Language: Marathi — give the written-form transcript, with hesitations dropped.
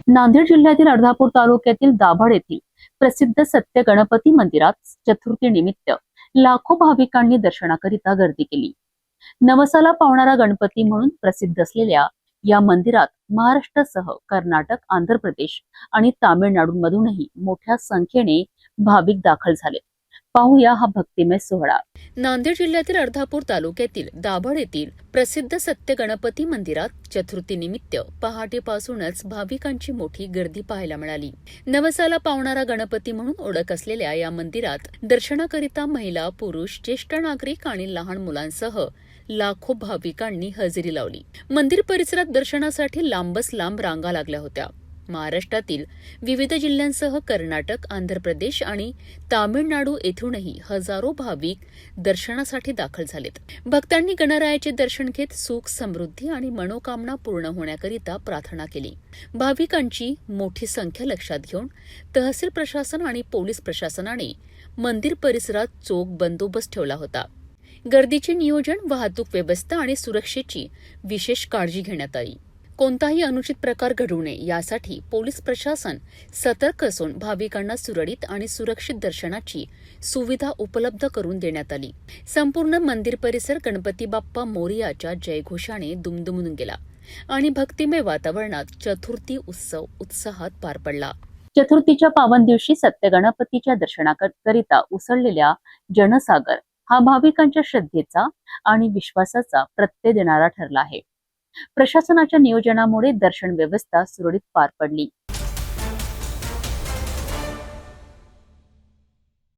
नांदेड जिल्ह्यातील अर्धापूर तालुक्यातील दाभड येथील प्रसिद्ध सत्य गणपती मंदिरात चतुर्थी निमित्त लाखो भाविकांनी दर्शनाकरिता गर्दी केली। नवसाला पावणारा गणपती म्हणून प्रसिद्ध असलेल्या या मंदिरात महाराष्ट्रासह कर्नाटक, आंध्र प्रदेश आणि तामिळनाडूमधूनही मोठ्या संख्येने भाविक दाखल झाले। पाहूया हा भक्तिमय सोहळा। नांदेड जिल्ह्यातील अर्धापूर तालुक्यातील दाभड येथील प्रसिद्ध सत्य गणपती मंदिरात चतुर्थी निमित्त पहाटेपासूनच भाविकांची मोठी गर्दी पाहायला मिळाली। नवसाला पावणारा गणपती म्हणून ओळख असलेल्या या मंदिरात दर्शनाकरिता महिला, पुरुष, ज्येष्ठ नागरिक आणि लहान मुलांसह लाखो भाविकांनी हजेरी लावली। मंदिर परिसरात दर्शनासाठी लांबच लांब रांगा लागल्या होत्या। महाराष्ट्रातील विविध जिल्ह्यांसह कर्नाटक, आंध्र प्रदेश आणि तामिळनाडू येथूनही हजारो भाविक दर्शनासाठी दाखल झालेत। भक्तांनी गणरायाचे दर्शन घेत सुख, समृद्धी आणि मनोकामना पूर्ण होण्याकरिता प्रार्थना केली। भाविकांची मोठी संख्या लक्षात घेऊन तहसील प्रशासन आणि पोलीस प्रशासनाने मंदिर परिसरात चोख बंदोबस्त ठेवला होता। गर्दीचे नियोजन, वाहतूक व्यवस्था आणि सुरक्षेची विशेष काळजी घेण्यात आली। कोणताही अनुचित प्रकार घडू नये यासाठी पोलीस प्रशासन सतर्क असून भाविकांना सुरळीत आणि सुरक्षित दर्शनाची सुविधा उपलब्ध करून देण्यात आली। संपूर्ण मंदिर परिसर गणपती बाप्पा मोरयाच्या जयघोषाने दुमदुमून गेला आणि भक्तिमय वातावरणात चतुर्थी उत्सव उत्साहात पार पडला। चतुर्थीच्या पावन दिवशी सत्य गणपतीच्या दर्शनाकरिता उसळलेल्या जनसागर हा भाविकांच्या श्रद्धेचा आणि विश्वासाचा प्रत्यय देणारा ठरला आहे। प्रशासनाच्या नियोजनामुळे दर्शन व्यवस्था सुरळीत पार पडली।